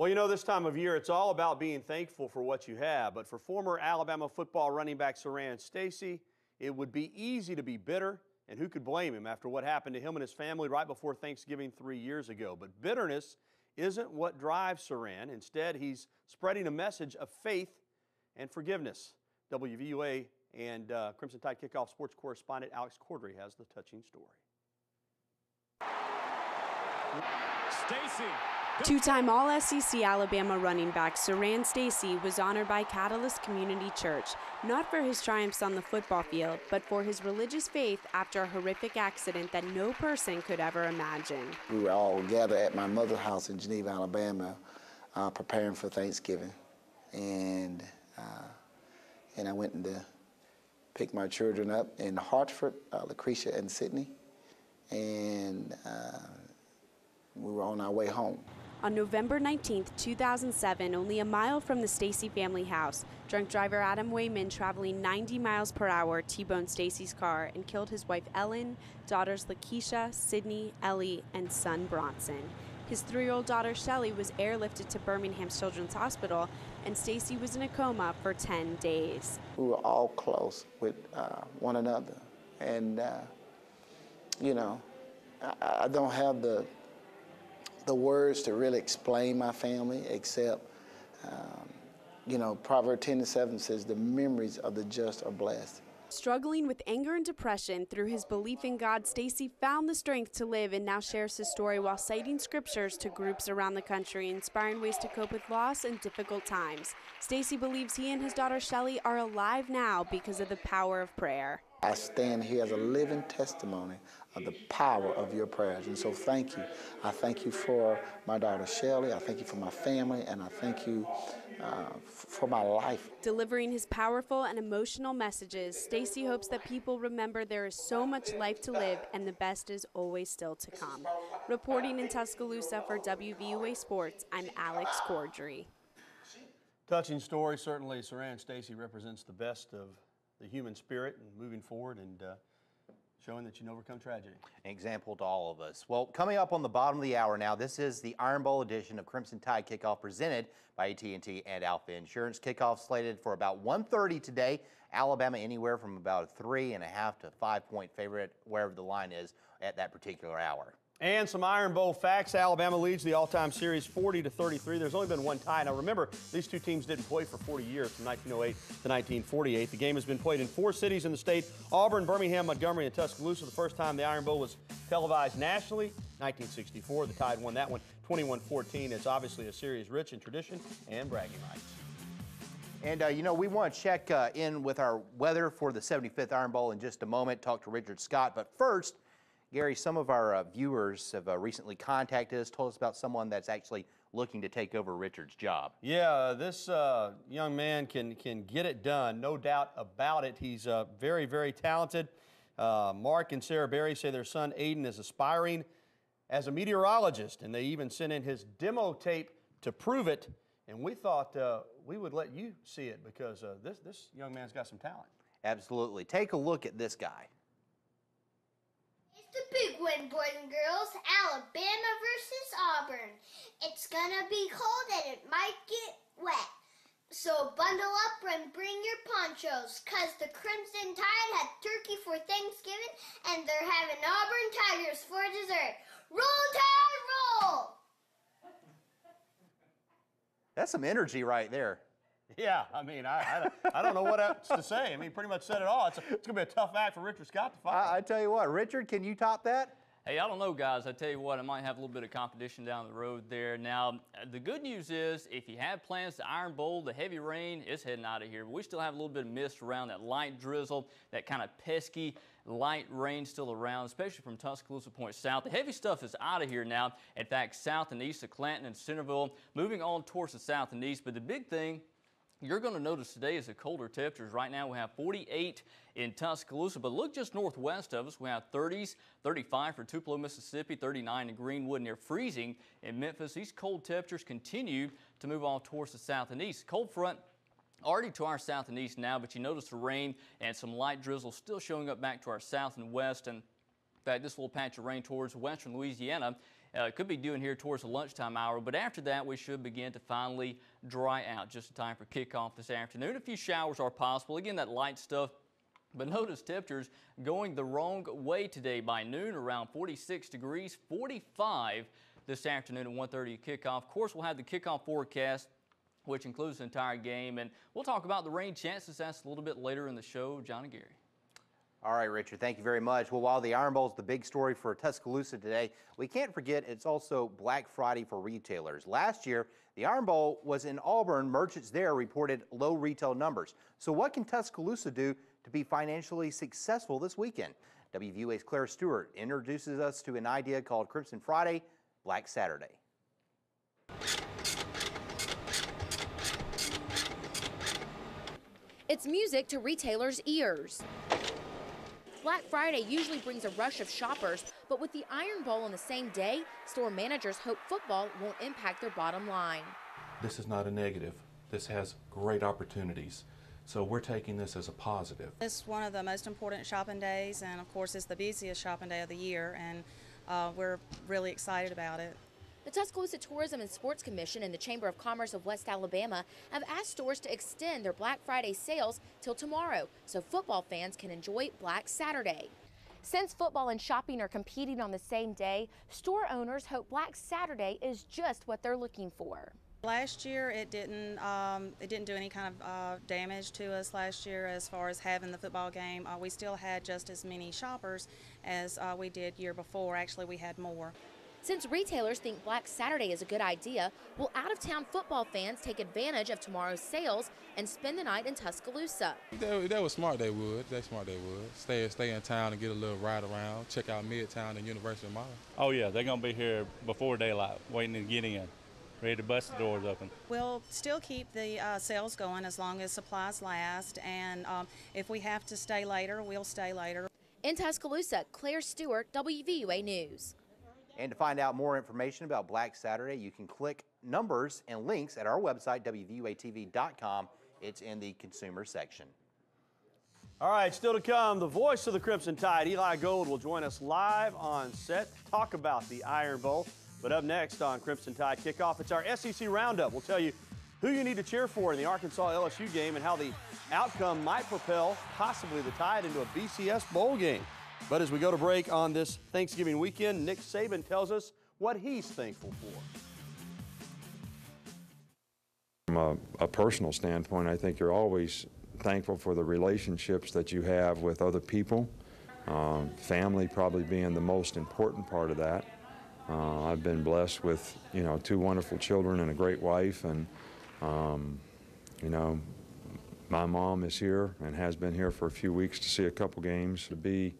Well, you know, this time of year, it's all about being thankful for what you have. But for former Alabama football running back Saran Stacy, it would be easy to be bitter, and who could blame him after what happened to him and his family right before Thanksgiving 3 years ago. But bitterness isn't what drives Saran. Instead, he's spreading a message of faith and forgiveness. WVUA and Crimson Tide Kickoff sports correspondent Alex Cordry has the touching story. Stacy. Two-time All-SEC Alabama running back Saran Stacy was honored by Catalyst Community Church, not for his triumphs on the football field, but for his religious faith after a horrific accident that no person could ever imagine. We were all gathered at my mother's house in Geneva, Alabama, preparing for Thanksgiving. And I went to pick my children up in Hartford, Lucretia and Sydney, and we were on our way home. On November 19, 2007, only a mile from the Stacy family house, drunk driver Adam Wayman, traveling 90 miles per hour, T-boned Stacy's car and killed his wife Ellen, daughters Lakeisha, Sydney, Ellie, and son Bronson. His 3-year-old daughter Shelly was airlifted to Birmingham's Children's Hospital, and Stacy was in a coma for 10 days. We were all close with one another, and you know, I don't have the words to really explain my family, except, you know, Proverbs 10:7 says, the memories of the just are blessed. Struggling with anger and depression, through his belief in God, Stacy found the strength to live and now shares his story while citing scriptures to groups around the country, inspiring ways to cope with loss and difficult times. Stacy believes he and his daughter Shelly are alive now because of the power of prayer. I stand here as a living testimony of the power of your prayers, and so thank you. I thank you for my daughter Shelly, I thank you for my family, and I thank you for my life. Delivering his powerful and emotional messages, Stacy hopes that people remember there is so much life to live and the best is always still to come. Reporting in Tuscaloosa for WVUA Sports, I'm Alex Cordry. Touching story. Certainly, Saran Stacy represents the best of the human spirit and moving forward and showing that you can overcome tragedy. An example to all of us. Well, coming up on the bottom of the hour now, this is the Iron Bowl edition of Crimson Tide Kickoff presented by AT&T and Alpha Insurance. Kickoff slated for about 1:30 today. Alabama anywhere from about a 3.5 to 5 point favorite, wherever the line is at that particular hour. And some Iron Bowl facts. Alabama leads the all-time series 40-33. There's only been one tie. Now remember, these two teams didn't play for 40 years, from 1908 to 1948. The game has been played in 4 cities in the state: Auburn, Birmingham, Montgomery, and Tuscaloosa. The first time the Iron Bowl was televised nationally, 1964. The Tide won that one 21-14. It's obviously a series rich in tradition and bragging rights. And, you know, we want to check in with our weather for the 75th Iron Bowl in just a moment, talk to Richard Scott. But first, Gary, some of our viewers have recently contacted us, told us about someone that's actually looking to take over Richard's job. Yeah, this young man can get it done, no doubt about it. He's very, very talented. Mark and Sarah Berry say their son Aiden is aspiring as a meteorologist, and they even sent in his demo tape to prove it. And we thought we would let you see it because this young man's got some talent. Absolutely. Take a look at this guy. It's the big win, boys and girls. Alabama versus Auburn. It's gonna be cold and it might get wet. So bundle up and bring your ponchos, cause the Crimson Tide had turkey for Thanksgiving and they're having Auburn Tigers for dessert. Roll Tide, roll! That's some energy right there. Yeah, I mean, I don't know what else to say. I mean, pretty much said it all. It's going to be a tough act for Richard Scott to follow. I tell you what, Richard, can you top that? Hey, I don't know, guys. I tell you what, I might have a little bit of competition down the road there. Now, the good news is, if you have plans to Iron Bowl, the heavy rain is heading out of here. But we still have a little bit of mist around, that light drizzle, that kind of pesky light rain still around, especially from Tuscaloosa Point south. The heavy stuff is out of here now. In fact, south and east of Clanton and Centerville, moving on towards the south and east. But the big thing you're going to notice today is the colder temperatures. Right now we have 48 in Tuscaloosa, but look just northwest of us. We have 30s, 35 for Tupelo, Mississippi, 39 in Greenwood, near freezing in Memphis. These cold temperatures continue to move on towards the south and east. Cold front already to our south and east now, but you notice the rain and some light drizzle still showing up back to our south and west. And in fact, this little patch of rain towards western Louisiana It could be due in here towards the lunchtime hour, but after that we should begin to finally dry out just in time for kickoff this afternoon. A few showers are possible. Again, that light stuff. But notice temperatures going the wrong way today. By noon, around 46 degrees, 45 this afternoon at 1:30 kickoff. Of course, we'll have the kickoff forecast, which includes the entire game, and we'll talk about the rain chances. That's a little bit later in the show. John and Gary. All right, Richard, thank you very much. Well, while the Iron Bowl is the big story for Tuscaloosa today, we can't forget it's also Black Friday for retailers. Last year, the Iron Bowl was in Auburn. Merchants there reported low retail numbers. So what can Tuscaloosa do to be financially successful this weekend? WVUA's Claire Stewart introduces us to an idea called Crimson Friday, Black Saturday. It's music to retailers' ears. Black Friday usually brings a rush of shoppers, but with the Iron Bowl on the same day, store managers hope football won't impact their bottom line. This is not a negative. This has great opportunities. So we're taking this as a positive. It's one of the most important shopping days, and of course it's the busiest shopping day of the year, and we're really excited about it. The Tuscaloosa Tourism and Sports Commission and the Chamber of Commerce of West Alabama have asked stores to extend their Black Friday sales till tomorrow so football fans can enjoy Black Saturday. Since football and shopping are competing on the same day, store owners hope Black Saturday is just what they're looking for. Last year it didn't do any kind of damage to us last year as far as having the football game. We still had just as many shoppers as we did year before. Actually, we had more. Since retailers think Black Saturday is a good idea, will out-of-town football fans take advantage of tomorrow's sales and spend the night in Tuscaloosa? They were smart, they would. They smart, they would. Stay in town and get a little ride around, check out Midtown and University Mall. Oh yeah, they're going to be here before daylight, waiting to get in, ready to bust the doors open. We'll still keep the sales going as long as supplies last, and if we have to stay later, we'll stay later. In Tuscaloosa, Claire Stewart, WVUA News. And to find out more information about Black Saturday, you can click numbers and links at our website, WVUATV.com. It's in the consumer section. All right, still to come, the voice of the Crimson Tide, Eli Gold, will join us live on set to talk about the Iron Bowl. But up next on Crimson Tide Kickoff, it's our SEC Roundup. We'll tell you who you need to cheer for in the Arkansas-LSU game and how the outcome might propel possibly the Tide into a BCS bowl game. But as we go to break on this Thanksgiving weekend, Nick Saban tells us what he's thankful for. From a personal standpoint, I think you're always thankful for the relationships that you have with other people, family probably being the most important part of that. I've been blessed with, two wonderful children and a great wife, and, my mom is here and has been here for a few weeks to see a couple games, to be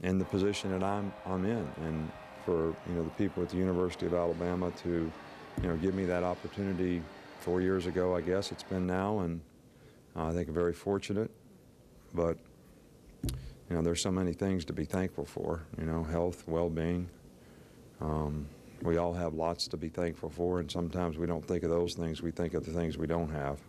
in the position that I'm in, and for the people at the University of Alabama to give me that opportunity 4 years ago, I guess it's been now, and I think I'm very fortunate. But there's so many things to be thankful for, health, well-being. We all have lots to be thankful for, and sometimes we don't think of those things, we think of the things we don't have.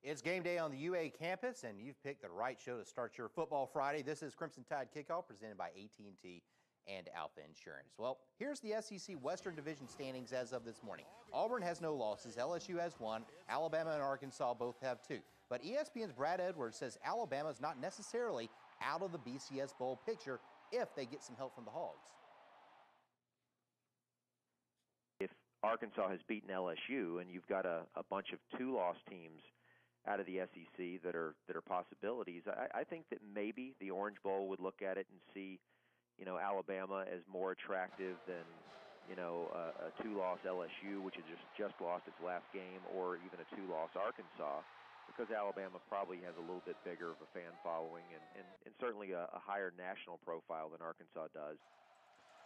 It's game day on the UA campus, and you've picked the right show to start your football Friday. This is Crimson Tide Kickoff presented by AT&T and Alpha Insurance. Well, here's the SEC Western Division standings as of this morning. Auburn has no losses. LSU has 1. Alabama and Arkansas both have 2. But ESPN's Brad Edwards says Alabama's not necessarily out of the BCS Bowl picture if they get some help from the Hogs. If Arkansas has beaten LSU and you've got a bunch of 2-loss teams out of the SEC that are possibilities, I think that maybe the Orange Bowl would look at it and see, Alabama as more attractive than, a 2-loss LSU, which has just lost its last game, or even a 2-loss Arkansas, because Alabama probably has a little bit bigger of a fan following and certainly a higher national profile than Arkansas does.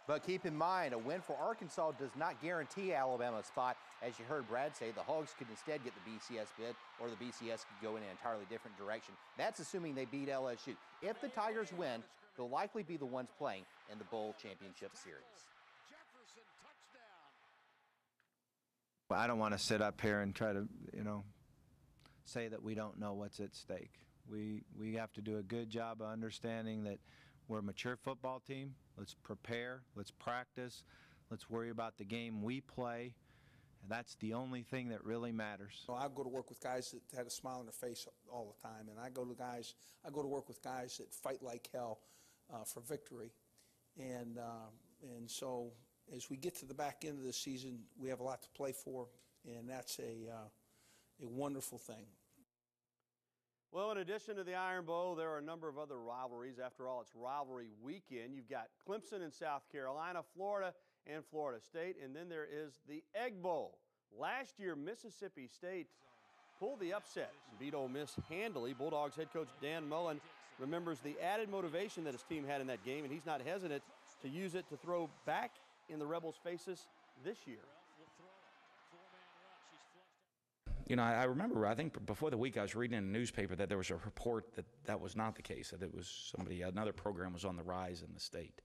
But keep in mind, a win for Arkansas does not guarantee Alabama a spot. As you heard Brad say, the Hogs could instead get the BCS bid, or the BCS could go in an entirely different direction. That's assuming they beat LSU. If the Tigers win, they'll likely be the ones playing in the Bowl Championship Series. I don't want to sit up here and try to, say that we don't know what's at stake. We have to do a good job of understanding that we're a mature football team. Let's prepare. Let's practice. Let's worry about the game we play. And that's the only thing that really matters. I go to work with guys that had a smile on their face all the time, and I go to work with guys that fight like hell for victory. And so as we get to the back end of the season, we have a lot to play for, and that's a wonderful thing. Well, in addition to the Iron Bowl, there are a number of other rivalries. After all, it's rivalry weekend. You've got Clemson in South Carolina, Florida, and Florida State, and then there is the Egg Bowl. Last year, Mississippi State pulled the upset and beat Ole Miss handily. Bulldogs head coach Dan Mullen remembers the added motivation that his team had in that game, and he's not hesitant to use it to throw back in the Rebels' faces this year. You know, I remember, I think before the week I was reading in the newspaper that there was a report that that was not the case, that it was another program was on the rise in the state.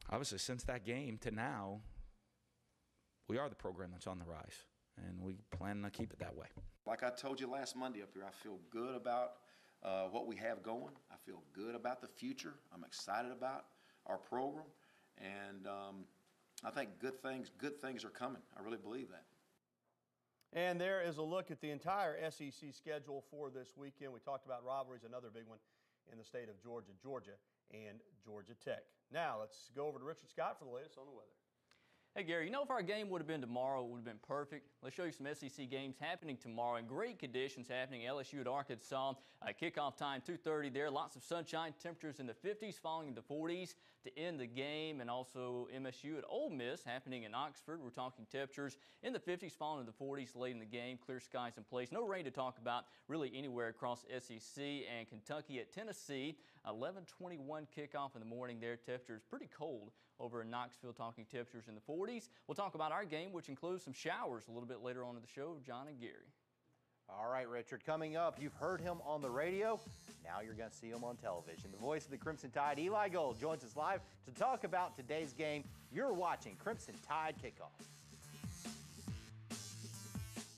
Obviously, since that game to now, we are the program that's on the rise, and we plan to keep it that way. Like I told you last Monday up here, I feel good about what we have going. I feel good about the future. I'm excited about our program, and I think good things are coming. I really believe that. And there is a look at the entire SEC schedule for this weekend. We talked about rivalries, another big one in the state of Georgia and Georgia Tech. Now let's go over to Richard Scott for the latest on the weather. Hey, Gary, you know, if our game would have been tomorrow, it would have been perfect. Let's show you some SEC games happening tomorrow in great conditions happening. LSU at Arkansas. Kickoff time 2:30 there. Lots of sunshine. Temperatures in the 50s, falling into 40s to end the game. And also MSU at Ole Miss happening in Oxford. We're talking temperatures in the 50s, falling into the 40s late in the game. Clear skies in place. No rain to talk about really anywhere across SEC. And Kentucky at Tennessee. 11:21 kickoff in the morning there. Temperatures pretty cold over in Knoxville, talking temperatures in the 40s. We'll talk about our game, which includes some showers a little bit later on in the show. John and Gary. All right, Richard, coming up, you've heard him on the radio. Now you're going to see him on television. The voice of the Crimson Tide, Eli Gold, joins us live to talk about today's game. You're watching Crimson Tide Kickoff.